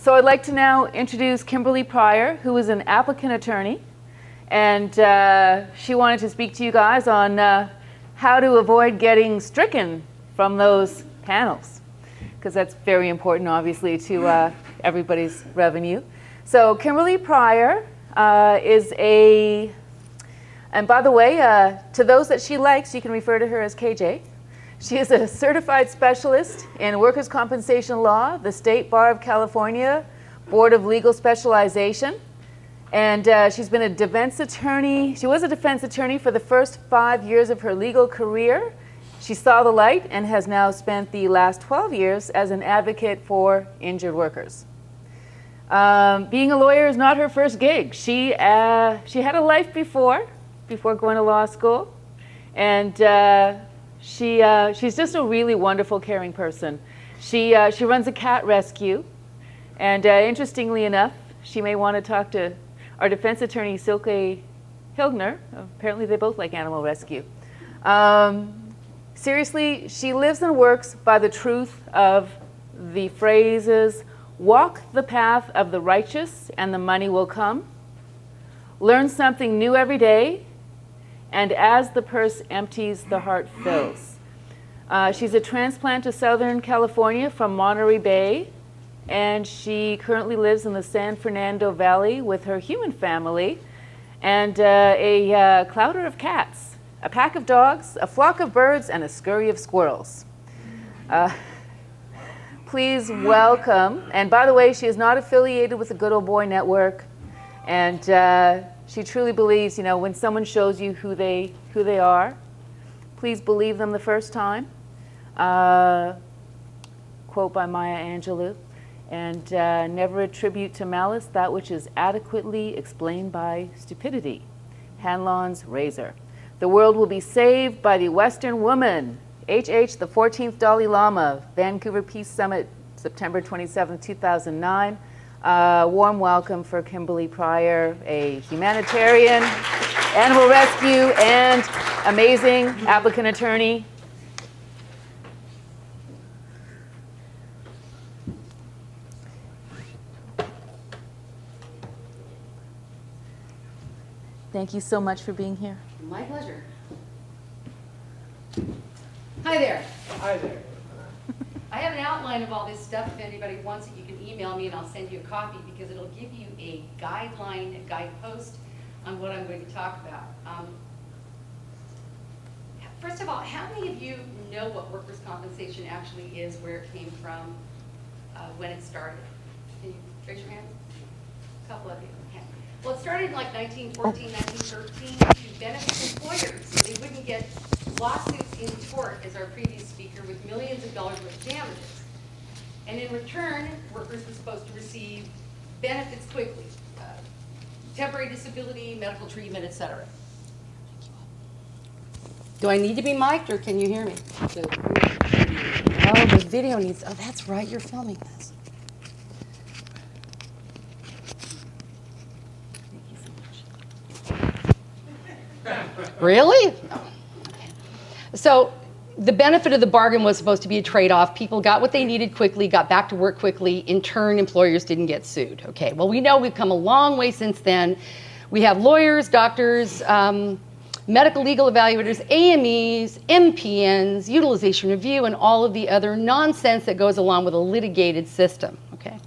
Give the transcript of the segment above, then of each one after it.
So I'd like to now introduce Kimberly Pryor, who is an applicant attorney, and she wanted to speak to you guys on how to avoid getting stricken from those panels, because that's very important, obviously, to everybody's revenue. So Kimberly Pryor is a, and by the way, to those that she likes, you can refer to her as KJ. She is a certified specialist in workers' compensation law, the State Bar of California, Board of Legal Specialization. And she's been a defense attorney. She was a defense attorney for the first 5 years of her legal career. She saw the light and has now spent the last 12 years as an advocate for injured workers. Being a lawyer is not her first gig. She had a life before going to law school. And she's just a really wonderful, caring person. She runs a cat rescue. And interestingly enough, she may want to talk to our defense attorney, Silke Hilgner. Apparently they both like animal rescue. Seriously, she lives and works by the truth of the phrases, walk the path of the righteous and the money will come. Learn something new every day. And as the purse empties, the heart fills. She's a transplant to Southern California from Monterey Bay. And she currently lives in the San Fernando Valley with her human family and a clouder of cats, a pack of dogs, a flock of birds, and a scurry of squirrels. Please welcome, and by the way, she is not affiliated with the Good Old Boy Network, and she truly believes, you know, when someone shows you who they are, please believe them the first time. Quote by Maya Angelou. And never attribute to malice that which is adequately explained by stupidity. Hanlon's razor. The world will be saved by the Western woman. H.H. the 14th Dalai Lama, Vancouver Peace Summit, September 27, 2009. Warm welcome for Kimberly Pryor, a humanitarian, animal rescue, and amazing applicant attorney. Thank you so much for being here. My pleasure. Hi there. Hi there. I have an outline of all this stuff. If anybody wants it, you can email me and I'll send you a copy because it'll give you a guideline, a guidepost on what I'm going to talk about. First of all, how many of you know what workers' compensation actually is, where it came from, when it started? Can you raise your hand? A couple of you. Okay. Well, it started in like 1914, 1913 to benefit employers so they wouldn't get lawsuits in court, as our previous speaker, with millions of dollars worth of damages. And in return, workers were supposed to receive benefits quickly, temporary disability, medical treatment, etc. Do I need to be mic'd or can you hear me? Oh, the video needs, oh, that's right, you're filming this. Really? Oh, okay. So the benefit of the bargain was supposed to be a trade-off. People got what they needed quickly, got back to work quickly. In turn, employers didn't get sued. Okay, well, we know we've come a long way since then. We have lawyers, doctors, medical legal evaluators, AMEs, MPNs, utilization review, and all of the other nonsense that goes along with a litigated system. Okay.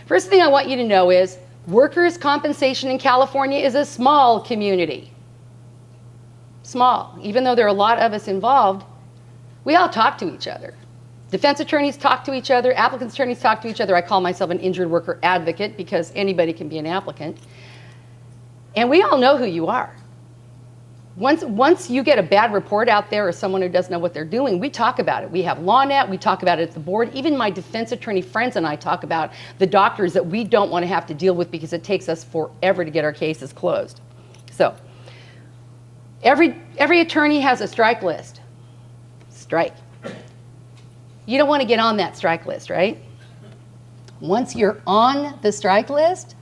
First thing I want you to know is workers' compensation in California is a small community. Small. Even though there are a lot of us involved, we all talk to each other. Defense attorneys talk to each other, applicants' attorneys talk to each other. I call myself an injured worker advocate because anybody can be an applicant. And we all know who you are. Once you get a bad report out there or someone who doesn't know what they're doing, we talk about it. We have LawNet, we talk about it at the board. Even my defense attorney friends and I talk about the doctors that we don't want to have to deal with because it takes us forever to get our cases closed. So, every attorney has a strike list. Strike. You don't want to get on that strike list, right? Once you're on the strike list,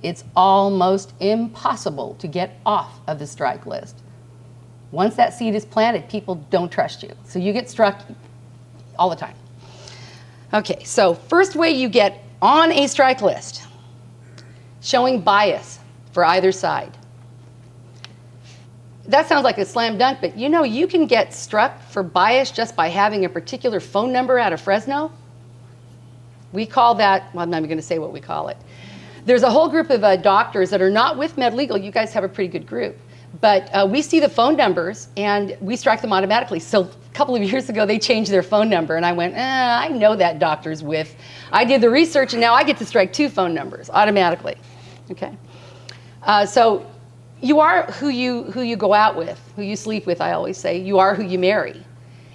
it's almost impossible to get off of the strike list. Once that seed is planted, people don't trust you. So you get struck all the time. Okay, so first way you get on a strike list, showing bias for either side. That sounds like a slam dunk, but you know you can get struck for bias just by having a particular phone number out of Fresno. We call that, well, I'm not even going to say what we call it. There's a whole group of doctors that are not with MedLegal. You guys have a pretty good group. But we see the phone numbers, and we strike them automatically. So a couple of years ago, they changed their phone number, and I went, I know that doctor's with. I did the research, and now I get to strike 2 phone numbers automatically. Okay. So you are who you go out with, who you sleep with, I always say. You are who you marry.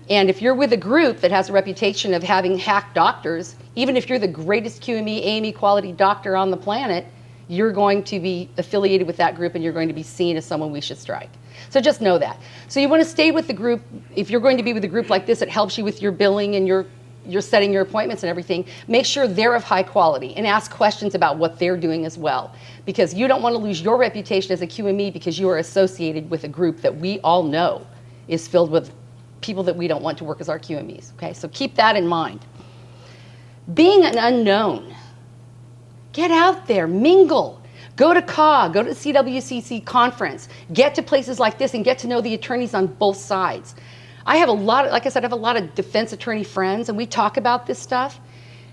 And if you're with a group that has a reputation of having hack doctors, even if you're the greatest Q.M.E, A.M.E quality doctor on the planet, you're going to be affiliated with that group and you're going to be seen as someone we should strike. So just know that. So you want to stay with the group. If you're going to be with a group like this, it helps you with your billing and you're setting your appointments and everything. Make sure they're of high quality and ask questions about what they're doing as well. Because you don't want to lose your reputation as a Q.M.E because you are associated with a group that we all know is filled with people that we don't want to work as our Q.M.Es. Okay, so keep that in mind. Being an unknown. Get out there, mingle. Go to Q.M.E, go to the CWCC conference. Get to places like this and get to know the attorneys on both sides. I have a lot of, like I said, I have a lot of defense attorney friends, and we talk about this stuff.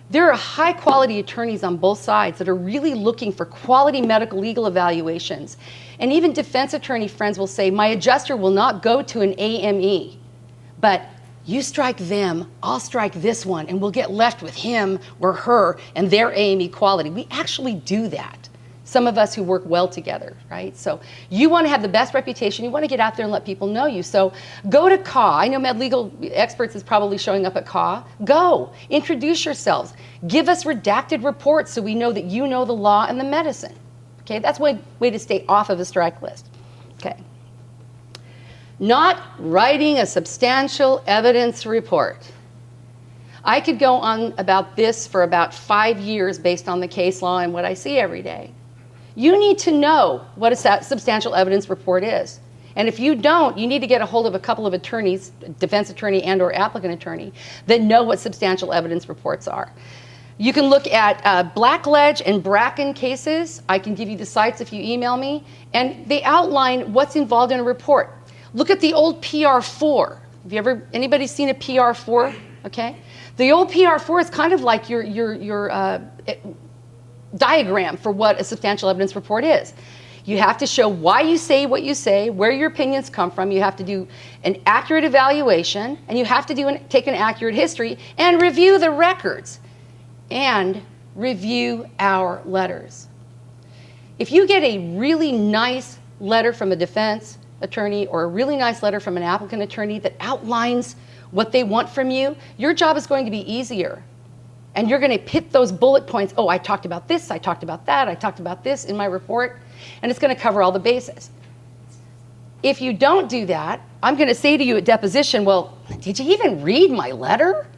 There are high quality attorneys on both sides that are really looking for quality medical legal evaluations. And even defense attorney friends will say, my adjuster will not go to an AME, but you strike them, I'll strike this one, and we'll get left with him or her and their AME quality. We actually do that. Some of us who work well together, right? So you want to have the best reputation. You want to get out there and let people know you. So go to Q.M.E. I know MedLegal Experts is probably showing up at Q.M.E. Go. Introduce yourselves. Give us redacted reports so we know that you know the law and the medicine. Okay, that's one way to stay off of the strike list. Okay. Not writing a substantial evidence report. I could go on about this for about 5 years based on the case law and what I see every day. You need to know what a substantial evidence report is. And if you don't, you need to get a hold of a couple of attorneys, defense attorney and or applicant attorney, that know what substantial evidence reports are. You can look at Blackledge and Bracken cases. I can give you the sites if you email me. And they outline what's involved in a report. Look at the old PR4. Have you ever, anybody seen a PR4? Okay. The old PR4 is kind of like your diagram for what a substantial evidence report is. You have to show why you say what you say, where your opinions come from. You have to do an accurate evaluation, and you have to take an accurate history and review the records and review our letters. If you get a really nice letter from a defense attorney or a really nice letter from an applicant attorney that outlines what they want from you, your job is going to be easier. And you're going to hit those bullet points. Oh, I talked about this, I talked about that, I talked about this in my report, and it's going to cover all the bases. If you don't do that, I'm going to say to you at deposition, well, did you even read my letter?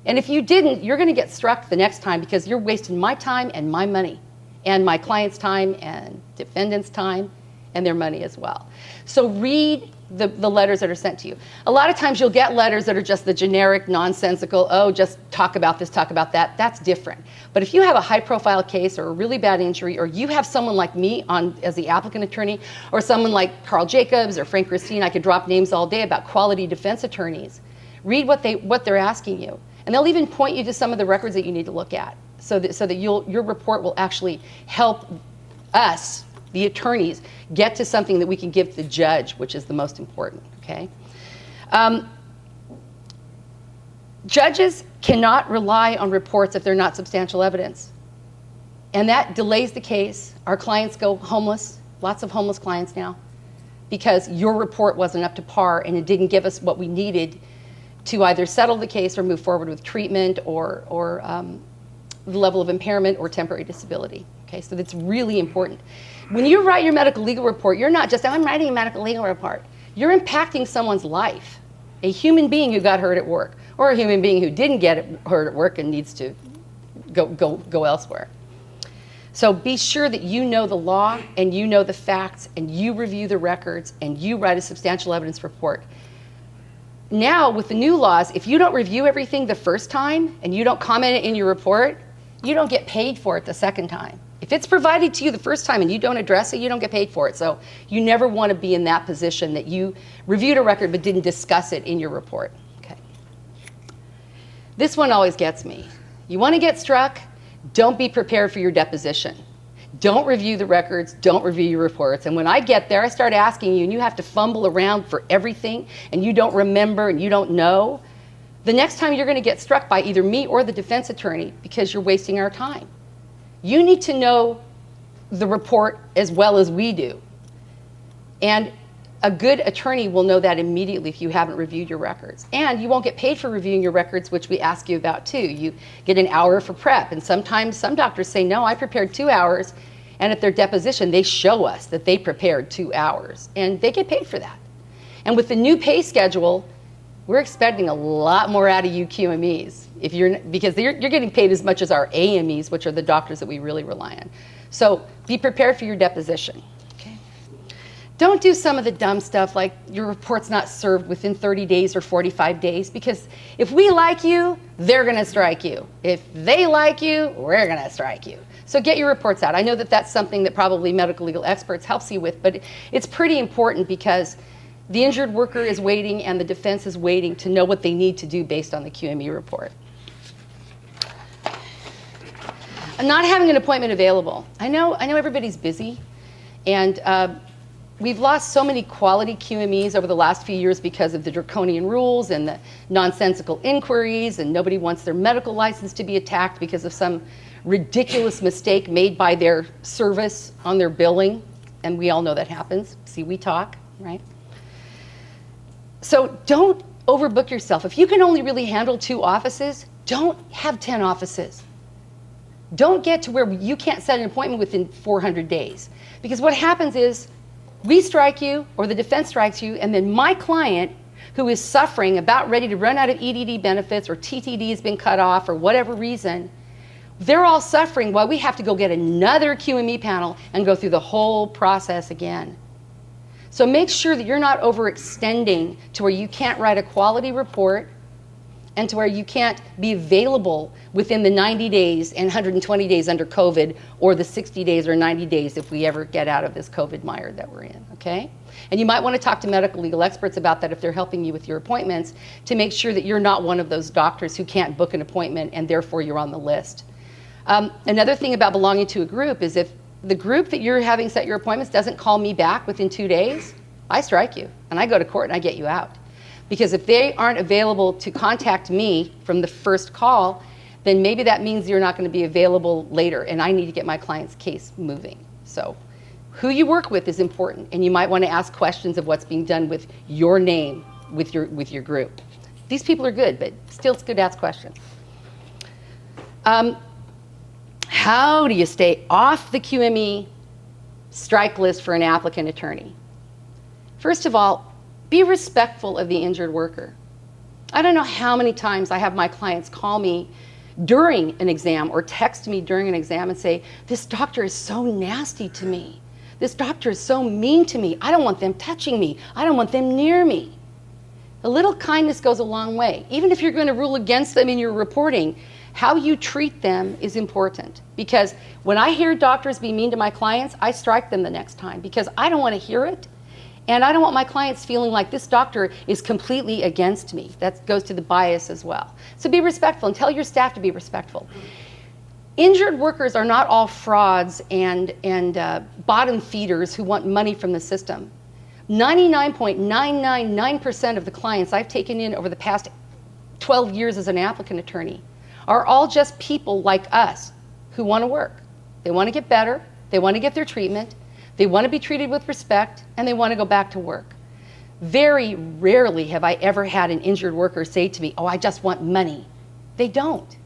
And if you didn't, you're going to get struck the next time because you're wasting my time and my money and my client's time and defendant's time and their money as well. So read the letters that are sent to you. A lot of times you'll get letters that are just the generic, nonsensical, oh, just talk about this, talk about that. That's different. But if you have a high-profile case or a really bad injury, or you have someone like me on as the applicant attorney, or someone like Carl Jacobs or Frank Christine, I could drop names all day about quality defense attorneys. Read what they're asking you. And they'll even point you to some of the records that you need to look at so that your report will actually help us, the attorneys, get to something that we can give to the judge, which is the most important, okay? Judges cannot rely on reports if they're not substantial evidence. And that delays the case. Our clients go homeless, lots of homeless clients now, because your report wasn't up to par and it didn't give us what we needed to either settle the case or move forward with treatment or the level of impairment or temporary disability. Okay, so that's really important. When you write your medical legal report, you're not just, I'm writing a medical legal report. You're impacting someone's life, a human being who got hurt at work, or a human being who didn't get hurt at work and needs to go elsewhere. So be sure that you know the law and you know the facts and you review the records and you write a substantial evidence report. Now, with the new laws, if you don't review everything the first time and you don't comment it in your report, you don't get paid for it the second time. If it's provided to you the first time and you don't address it, you don't get paid for it. So you never want to be in that position that you reviewed a record but didn't discuss it in your report. Okay. This one always gets me. You want to get struck? Don't be prepared for your deposition. Don't review the records, don't review your reports. And when I get there, I start asking you, and you have to fumble around for everything, and you don't remember and you don't know. The next time you're going to get struck by either me or the defense attorney because you're wasting our time. You need to know the report as well as we do. And a good attorney will know that immediately if you haven't reviewed your records. And you won't get paid for reviewing your records, which we ask you about too. You get an hour for prep, and sometimes some doctors say, no, I prepared 2 hours, and at their deposition they show us that they prepared 2 hours, and they get paid for that. And with the new pay schedule, we're expecting a lot more out of you Q.M.Es, because you're getting paid as much as our A.M.Es, which are the doctors that we really rely on. So be prepared for your deposition. Okay? Don't do some of the dumb stuff like your report's not served within 30 days or 45 days, because if we like you, they're going to strike you. If they like you, we're going to strike you. So get your reports out. I know that that's something that probably medical legal experts helps you with, but it's pretty important because the injured worker is waiting and the defense is waiting to know what they need to do based on the Q.M.E. report. Not having an appointment available. I know everybody's busy, and we've lost so many quality Q.M.Es over the last few years because of the draconian rules and the nonsensical inquiries, and nobody wants their medical license to be attacked because of some ridiculous mistake made by their service on their billing, and we all know that happens. See, we talk, right? So don't overbook yourself. If you can only really handle 2 offices, don't have 10 offices. Don't get to where you can't set an appointment within 400 days. Because what happens is we strike you or the defense strikes you, and then my client, who is suffering, about ready to run out of EDD benefits, or TTD has been cut off or whatever reason, they're all suffering while we have to go get another Q.M.E. panel and go through the whole process again. So make sure that you're not overextending to where you can't write a quality report and to where you can't be available within the 90 days and 120 days under COVID, or the 60 days or 90 days if we ever get out of this COVID mire that we're in, okay? And you might want to talk to medical legal experts about that if they're helping you with your appointments, to make sure that you're not one of those doctors who can't book an appointment and therefore you're on the list. Another thing about belonging to a group is if the group that you're having set your appointments doesn't call me back within 2 days, I strike you and I go to court and I get you out. Because if they aren't available to contact me from the first call, then maybe that means you're not going to be available later, and I need to get my client's case moving. So who you work with is important, and you might want to ask questions of what's being done with your name, with your group. These people are good, but still it's good to ask questions. How do you stay off the Q.M.E. strike list for an applicant attorney? First of all, be respectful of the injured worker. I don't know how many times I have my clients call me during an exam or text me during an exam and say, this doctor is so nasty to me. This doctor is so mean to me. I don't want them touching me. I don't want them near me. A little kindness goes a long way. Even if you're going to rule against them in your reporting, how you treat them is important. Because when I hear doctors be mean to my clients, I strike them the next time because I don't want to hear it. And I don't want my clients feeling like this doctor is completely against me. That goes to the bias as well. So be respectful and tell your staff to be respectful. Injured workers are not all frauds and bottom feeders who want money from the system. 99.999% of the clients I've taken in over the past 12 years as an applicant attorney are all just people like us who want to work. They want to get better, they want to get their treatment, they want to be treated with respect, and they want to go back to work. Very rarely have I ever had an injured worker say to me, oh, I just want money. They don't.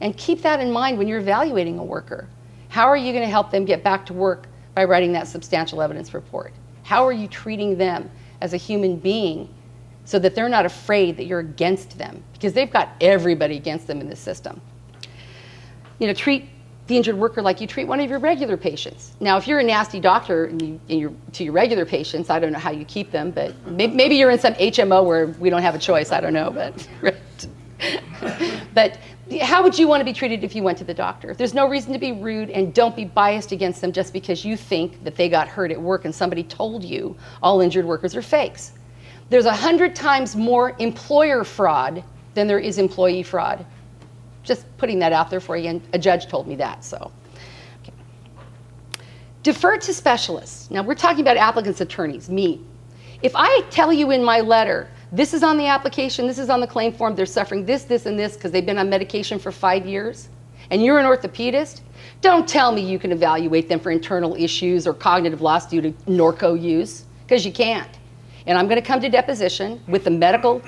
And keep that in mind when you're evaluating a worker. How are you going to help them get back to work by writing that substantial evidence report? How are you treating them as a human being so that they're not afraid that you're against them? Because they've got everybody against them in this system. You know, treat the injured worker like you treat one of your regular patients. Now, if you're a nasty doctor and to your regular patients, I don't know how you keep them, but maybe you're in some HMO where we don't have a choice, I don't know, but how would you want to be treated if you went to the doctor? There's no reason to be rude, and don't be biased against them just because you think that they got hurt at work and somebody told you all injured workers are fakes. There's 100 times more employer fraud than there is employee fraud. Just putting that out there for you, and a judge told me that, so. Okay. Defer to specialists. Now we're talking about applicants' attorneys, me. If I tell you in my letter, this is on the application, this is on the claim form, they're suffering this, this, and this because they've been on medication for 5 years, and you're an orthopedist, don't tell me you can evaluate them for internal issues or cognitive loss due to Norco use, because you can't. And I'm going to come to deposition with the medical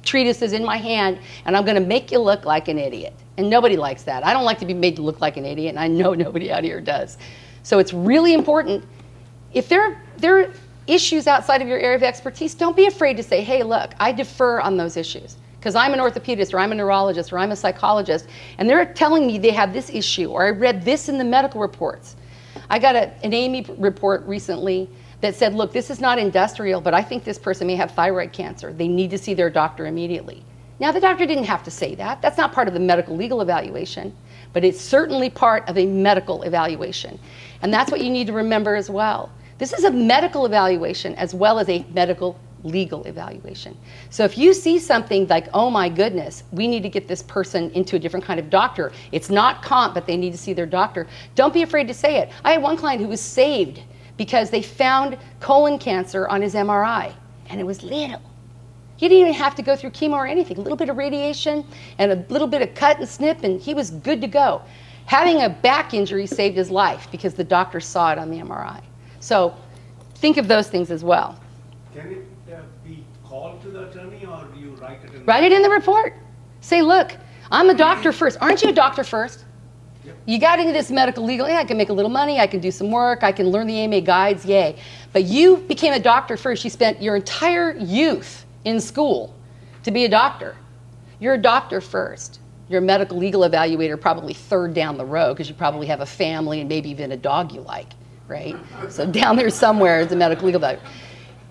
treatises in my hand, and I'm going to make you look like an idiot. And nobody likes that. I don't like to be made to look like an idiot, and I know nobody out here does. So it's really important. If there are issues outside of your area of expertise, don't be afraid to say, hey, look, I defer on those issues because I'm an orthopedist or I'm a neurologist or I'm a psychologist, and they're telling me they have this issue, or I read this in the medical reports. I got an Q.M.E report recently that said, look, this is not industrial, but I think this person may have thyroid cancer. They need to see their doctor immediately. Now, the doctor didn't have to say that. That's not part of the medical legal evaluation, but it's certainly part of a medical evaluation. And that's what you need to remember as well. This is a medical evaluation as well as a medical legal evaluation. So if you see something like, oh my goodness, we need to get this person into a different kind of doctor. It's not comp, but they need to see their doctor. Don't be afraid to say it. I had one client who was saved because they found colon cancer on his MRI, and it was little. He didn't even have to go through chemo or anything. A little bit of radiation and a little bit of cut and snip, and he was good to go. Having a back injury saved his life because the doctor saw it on the MRI. So think of those things as well. Can it be called to the attorney, or do you write it in? Write it in the report. Say, look, I'm a doctor first. Aren't you a doctor first? Yep. You got into this medical legal, yeah, I can make a little money, I can do some work, I can learn the AMA guides, yay. But you became a doctor first. You spent your entire youth in school to be a doctor. You're a doctor first. You're a medical legal evaluator probably third down the road because you probably have a family and maybe even a dog you like, right? So down there somewhere is a medical legal evaluator.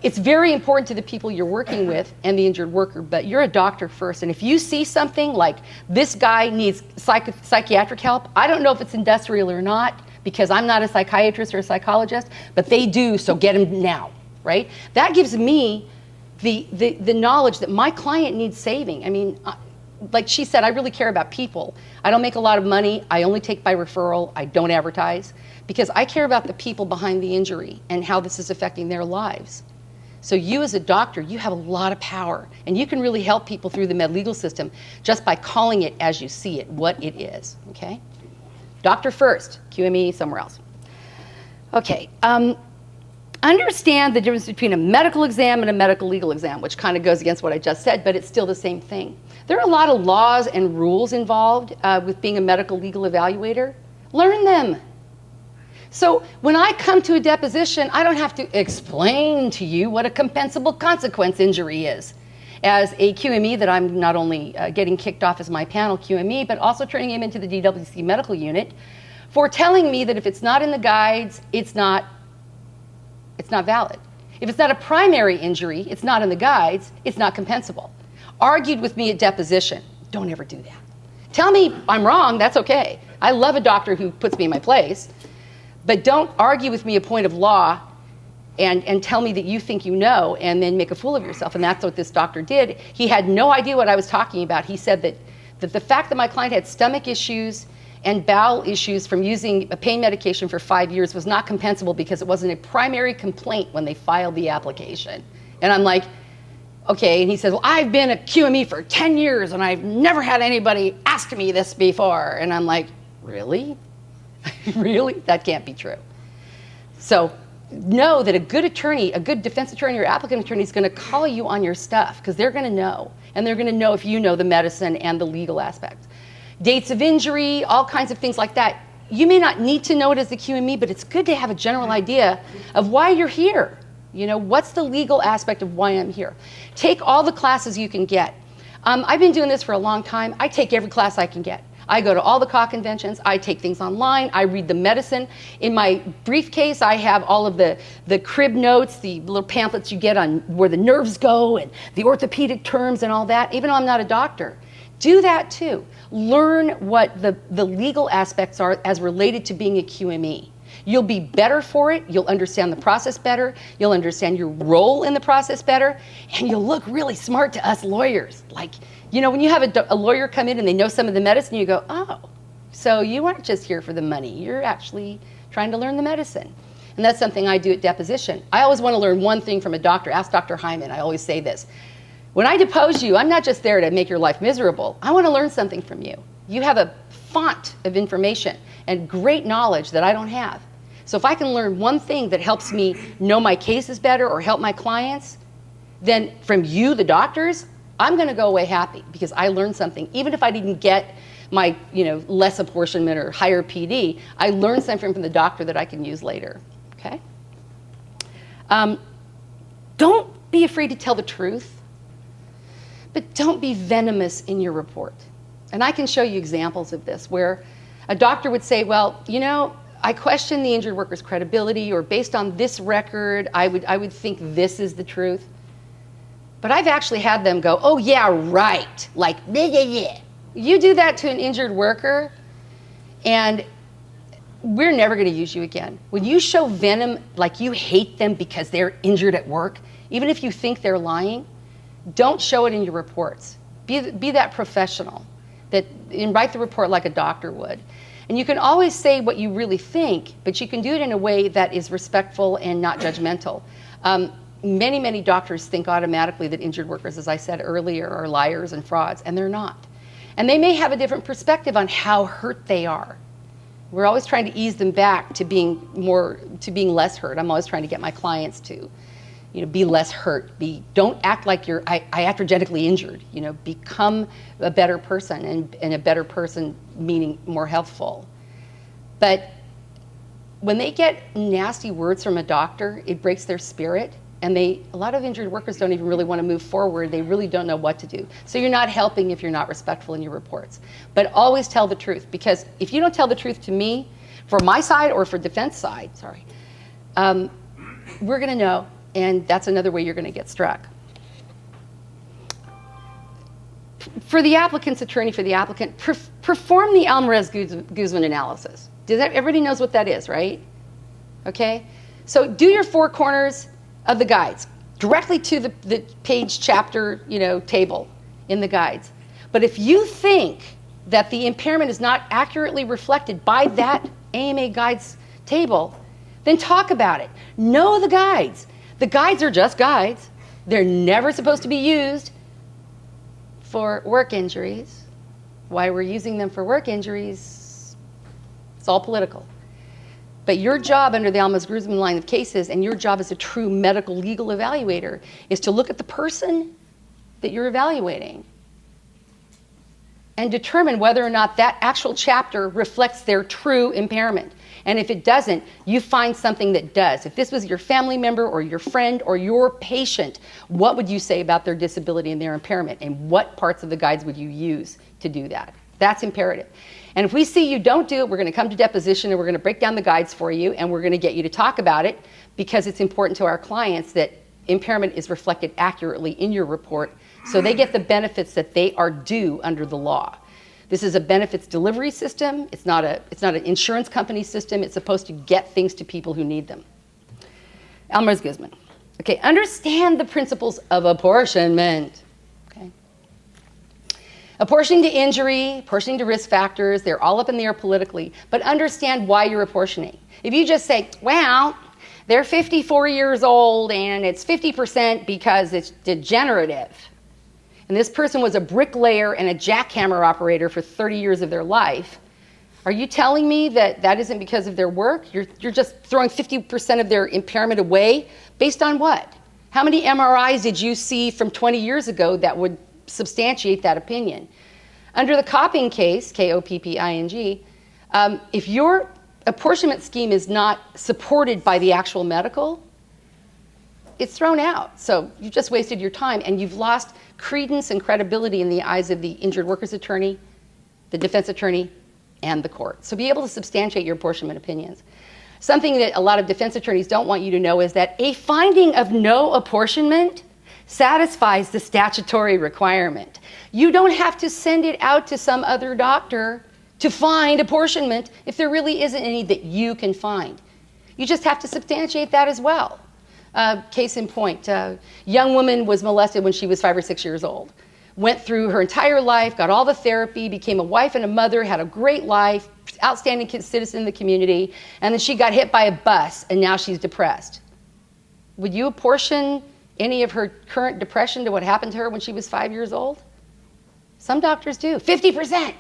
It's very important to the people you're working with and the injured worker, but you're a doctor first. And if you see something like this guy needs psychiatric help, I don't know if it's industrial or not because I'm not a psychiatrist or a psychologist, but they do, so get him now, right? That gives me the knowledge that my client needs saving. I mean, like she said, I really care about people. I don't make a lot of money. I only take by referral. I don't advertise because I care about the people behind the injury and how this is affecting their lives. So you as a doctor, you have a lot of power, and you can really help people through the med legal system just by calling it as you see it, what it is, okay? Doctor first, Q.M.E. somewhere else. Okay, understand the difference between a medical exam and a medical legal exam, which kind of goes against what I just said, but it's still the same thing. There are a lot of laws and rules involved with being a medical legal evaluator. Learn them. So when I come to a deposition, I don't have to explain to you what a compensable consequence injury is. As a Q.M.E. that I'm not only getting kicked off as my panel Q.M.E., but also turning him into the DWC medical unit for telling me that if it's not in the guides, it's not valid. If it's not a primary injury, it's not in the guides, it's not compensable. Argued with me at deposition. Don't ever do that. Tell me I'm wrong, that's okay. I love a doctor who puts me in my place. But don't argue with me a point of law and tell me that you think you know and then make a fool of yourself. And that's what this doctor did. He had no idea what I was talking about. He said that the fact that my client had stomach issues and bowel issues from using a pain medication for 5 years was not compensable because it wasn't a primary complaint when they filed the application. And I'm like, okay. And he says, well, I've been a Q.M.E. for 10 years and I've never had anybody ask me this before. And I'm like, really? Really? That can't be true. So know that a good attorney, a good defense attorney or applicant attorney is going to call you on your stuff because they're going to know. And they're going to know if you know the medicine and the legal aspects. Dates of injury, all kinds of things like that. You may not need to know it as the Q.M.E., but it's good to have a general idea of why you're here. You know, what's the legal aspect of why I'm here? Take all the classes you can get. I've been doing this for a long time. I take every class I can get. I go to all the CAW conventions, I take things online, I read the medicine. In my briefcase, I have all of the crib notes, the little pamphlets you get on where the nerves go and the orthopedic terms and all that, even though I'm not a doctor. Do that too. Learn what the legal aspects are as related to being a Q.M.E. You'll be better for it, you'll understand the process better, you'll understand your role in the process better, and you'll look really smart to us lawyers. Like, you know, when you have a lawyer come in and they know some of the medicine, you go, oh, so you aren't just here for the money, you're actually trying to learn the medicine. And that's something I do at deposition. I always want to learn one thing from a doctor. Ask Dr. Hyman, I always say this. When I depose you, I'm not just there to make your life miserable. I want to learn something from you. You have a font of information and great knowledge that I don't have. So if I can learn one thing that helps me know my cases better or help my clients, then from you, the doctors, I'm going to go away happy because I learned something. Even if I didn't get my, less apportionment or higher PD, I learned something from the doctor that I can use later. Okay? Don't be afraid to tell the truth, but don't be venomous in your report. And I can show you examples of this where a doctor would say, well, I question the injured worker's credibility, or based on this record, I would think this is the truth. But I've actually had them go, oh yeah, right, like, yeah. You do that to an injured worker, and we're never gonna use you again. When you show venom, like you hate them because they're injured at work, even if you think they're lying, don't show it in your reports. Be that professional, and write the report like a doctor would. And you can always say what you really think, but you can do it in a way that is respectful and not judgmental. Many, many doctors think automatically that injured workers, as I said earlier, are liars and frauds, and they're not. And they may have a different perspective on how hurt they are. We're always trying to ease them back to being less hurt. I'm always trying to get my clients to, be less hurt. Don't act like you're iatrogenic injured. Become a better person, and a better person meaning more healthful. But when they get nasty words from a doctor, it breaks their spirit. And a lot of injured workers don't even really want to move forward. They really don't know what to do. So you're not helping if you're not respectful in your reports. But always tell the truth, because if you don't tell the truth to me, for my side or for defense side, we're going to know, and that's another way you're going to get struck. For the applicant's attorney, perform the Alvarez-Guzman analysis. Everybody knows what that is, right? Okay? So do your 4 corners of the guides, directly to the page, chapter, table in the guides. But if you think that the impairment is not accurately reflected by that AMA guides table, then talk about it. Know the guides. The guides are just guides. They're never supposed to be used for work injuries. Why we're using them for work injuries, it's all political. But your job under the Alvarez-Guzman line of cases, and your job as a true medical legal evaluator, is to look at the person that you're evaluating and determine whether or not that actual chapter reflects their true impairment. And if it doesn't, you find something that does. If this was your family member or your friend or your patient, what would you say about their disability and their impairment? And what parts of the guides would you use to do that? That's imperative. And if we see you don't do it, we're going to come to deposition and we're going to break down the guides for you, and we're going to get you to talk about it, because it's important to our clients that impairment is reflected accurately in your report so they get the benefits that they are due under the law. This is a benefits delivery system. It's not an insurance company system. It's supposed to get things to people who need them. Alvarez-Guzman. Okay, understand the principles of apportionment. Apportioning to injury, apportioning to risk factors, they're all up in the air politically, but understand why you're apportioning. If you just say, well, they're 54 years old and it's 50% because it's degenerative, and this person was a bricklayer and a jackhammer operator for 30 years of their life, are you telling me that that isn't because of their work? You're just throwing 50% of their impairment away? Based on what? How many MRIs did you see from 20 years ago that would substantiate that opinion? Under the copying case, K-O-P-P-I-N-G, if your apportionment scheme is not supported by the actual medical, it's thrown out. So you just wasted your time, and you've lost credence and credibility in the eyes of the injured workers attorney, the defense attorney, and the court. So be able to substantiate your apportionment opinions. Something that a lot of defense attorneys don't want you to know is that a finding of no apportionment satisfies the statutory requirement. You don't have to send it out to some other doctor to find apportionment if there really isn't any that you can find. You just have to substantiate that as well. Case in point, young woman was molested when she was 5 or 6 years old. Went through her entire life, got all the therapy, became a wife and a mother, had a great life, outstanding citizen in the community, and then she got hit by a bus and now she's depressed. Would you apportion any of her current depression to what happened to her when she was 5 years old? Some doctors do, 50%.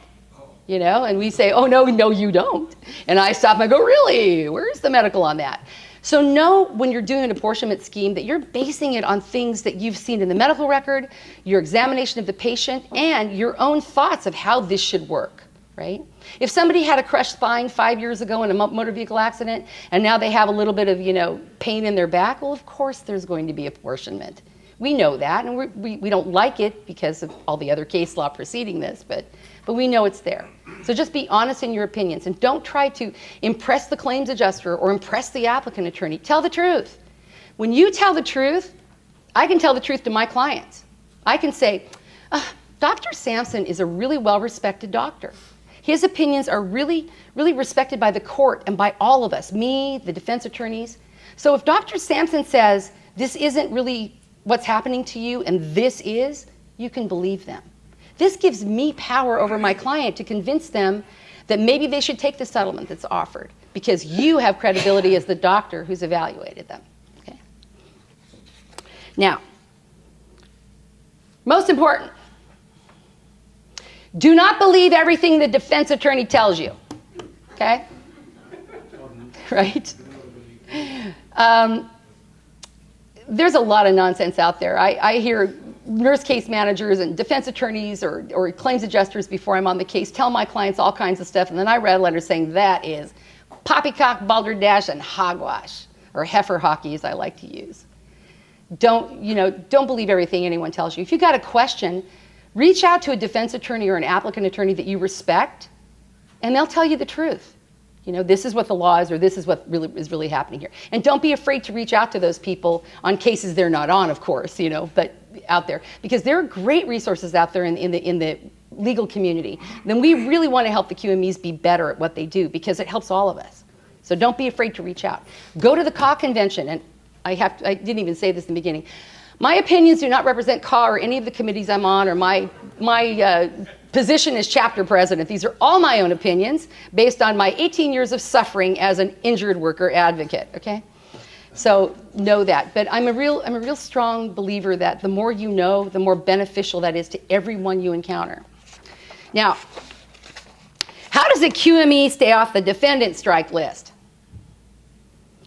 You know, and we say, oh, no, you don't. And I stop and I go, really? Where's the medical on that? So know when you're doing an apportionment scheme that you're basing it on things that you've seen in the medical record, your examination of the patient, and your own thoughts of how this should work, right? If somebody had a crushed spine 5 years ago in a motor vehicle accident, and now they have a little bit of, pain in their back, well, of course there's going to be apportionment. We know that, and we don't like it because of all the other case law preceding this, but we know it's there. So just be honest in your opinions, and don't try to impress the claims adjuster or impress the applicant attorney. Tell the truth. When you tell the truth, I can tell the truth to my clients. I can say, Dr. Sampson is a really well-respected doctor. His opinions are really, really respected by the court and by all of us, me, the defense attorneys. So if Dr. Sampson says, this isn't really what's happening to you and this is, you can believe them. This gives me power over my client to convince them that maybe they should take the settlement that's offered because you have credibility as the doctor who's evaluated them. Okay? Now, most important, do not believe everything the defense attorney tells you. Okay? Right? There's a lot of nonsense out there. I hear nurse case managers and defense attorneys or claims adjusters before I'm on the case tell my clients all kinds of stuff, and then I read a letter saying that is poppycock, balderdash, and hogwash, or heifer hockey as I like to use. Don't believe everything anyone tells you. If you got a question, reach out to a defense attorney or an applicant attorney that you respect, and they'll tell you the truth. This is what the law is, or this is what is really happening here. And don't be afraid to reach out to those people on cases they're not on, of course, but out there. Because there are great resources out there in the legal community. Then we really want to help the Q.M.Es be better at what they do because it helps all of us. So don't be afraid to reach out. Go to the CAW convention, and I didn't even say this in the beginning. My opinions do not represent CAW or any of the committees I'm on or my position as chapter president. These are all my own opinions based on my 18 years of suffering as an injured worker advocate, okay? So know that. But I'm a real strong believer that the more you know, the more beneficial that is to everyone you encounter. Now, how does a Q.M.E. stay off the defendant strike list?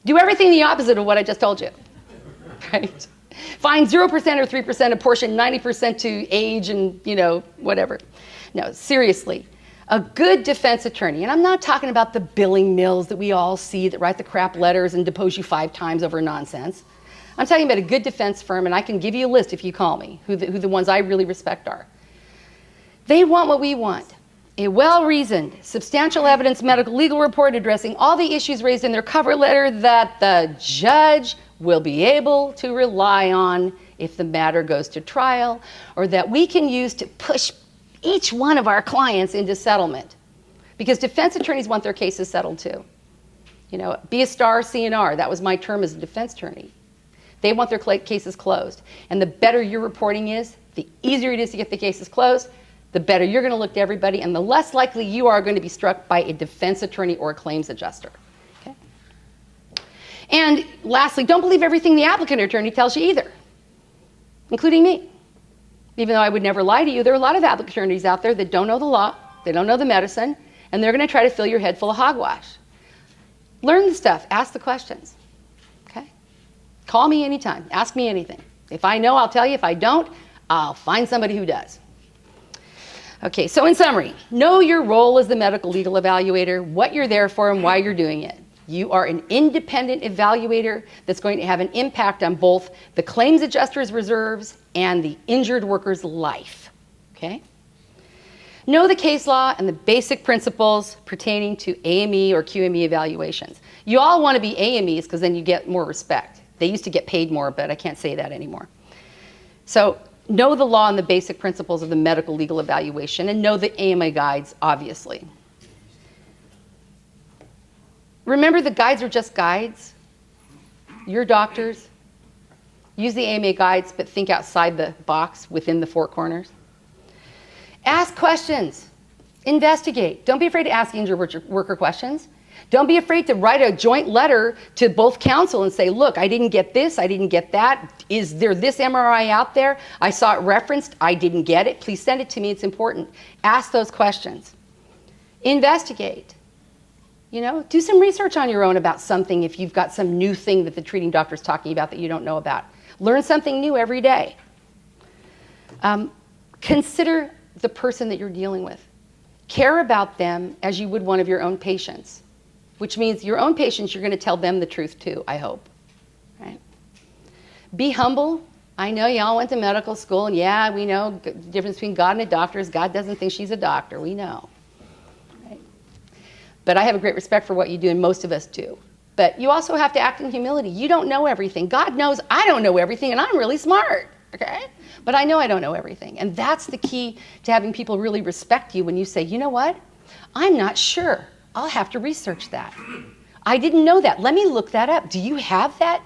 Do everything the opposite of what I just told you, right? Find 0% or 3%, apportion 90% to age and, whatever. No, seriously, a good defense attorney, and I'm not talking about the billing mills that we all see that write the crap letters and depose you 5 times over nonsense. I'm talking about a good defense firm, and I can give you a list if you call me, who the ones I really respect are. They want what we want. A well-reasoned, substantial evidence medical legal report addressing all the issues raised in their cover letter that the judge will be able to rely on if the matter goes to trial, or that we can use to push each one of our clients into settlement. Because defense attorneys want their cases settled too. Be a star CNR, that was my term as a defense attorney. They want their cases closed. And the better your reporting is, the easier it is to get the cases closed, the better you're going to look to everybody, and the less likely you are going to be struck by a defense attorney or a claims adjuster. Okay? And lastly, don't believe everything the applicant attorney tells you either, including me. Even though I would never lie to you, there are a lot of applicant attorneys out there that don't know the law, they don't know the medicine, and they're going to try to fill your head full of hogwash. Learn the stuff, ask the questions. Okay? Call me anytime, ask me anything. If I know, I'll tell you. If I don't, I'll find somebody who does. Okay, so in summary, know your role as the medical legal evaluator, what you're there for, and why you're doing it. You are an independent evaluator that's going to have an impact on both the claims adjuster's reserves and the injured worker's life. Okay? Know the case law and the basic principles pertaining to AME or Q.M.E. evaluations. You all want to be AMEs because then you get more respect. They used to get paid more, but I can't say that anymore. So know the law and the basic principles of the medical legal evaluation, and know the AMA guides, obviously. Remember, the guides are just guides. You're doctors. Use the AMA guides, but think outside the box within the four corners. Ask questions. Investigate. Don't be afraid to ask injured worker questions. Don't be afraid to write a joint letter to both counsel and say, look, I didn't get this, I didn't get that. Is there this MRI out there? I saw it referenced, I didn't get it. Please send it to me, it's important. Ask those questions. Investigate. You know, do some research on your own about something if you've got some new thing that the treating doctor is talking about that you don't know about. Learn something new every day. Consider the person that you're dealing with. Care about them as you would one of your own patients, which means your own patients, you're going to tell them the truth too, I hope. Right? Be humble. I know y'all went to medical school, and yeah, we know the difference between God and a doctor is God doesn't think she's a doctor. We know. Right? But I have a great respect for what you do, and most of us do. But you also have to act in humility. You don't know everything. God knows I don't know everything, and I'm really smart, okay? But I know I don't know everything. And that's the key to having people really respect you when you say, you know what? I'm not sure. I'll have to research that. I didn't know that. Let me look that up. Do you have that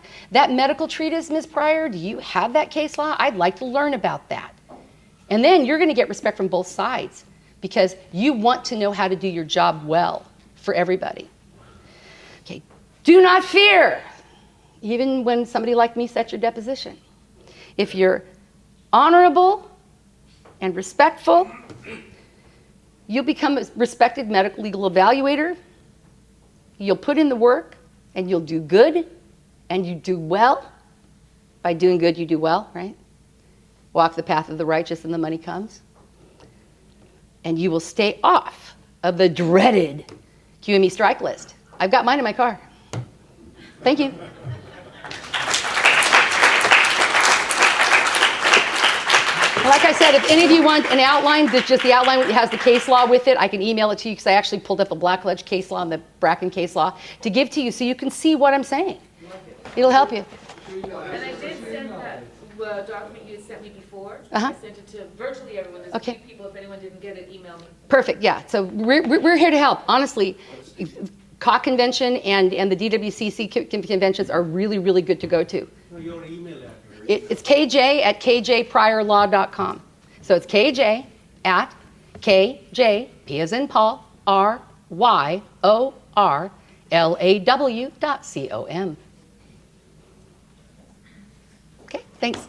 medical treatise, Ms. Pryor? Do you have that case law? I'd like to learn about that. And then you're going to get respect from both sides because you want to know how to do your job well for everybody. Okay. Do not fear, even when somebody like me sets your deposition. If you're honorable and respectful, you'll become a respected medical legal evaluator. You'll put in the work, and you'll do good, and you do well. By doing good, you do well, right? Walk the path of the righteous, and the money comes. And you will stay off of the dreaded Q.M.E. strike list. I've got mine in my car. Thank you. Like I said, if any of you want an outline, that's just the outline that has the case law with it, I can email it to you because I actually pulled up the Blackledge case law and the Bracken case law to give to you so you can see what I'm saying. It'll help you. And I did send that document you had sent me before. I sent it to virtually everyone. There's a few people. If anyone didn't get it, email me. Perfect, yeah. So we're here to help. Honestly, COC convention and the DWC conventions are really, really good to go to. Your email address. It's kj@kjpriorlaw.com. So it's kj@kj, P as in Paul, RYORLAW.com. Okay, thanks.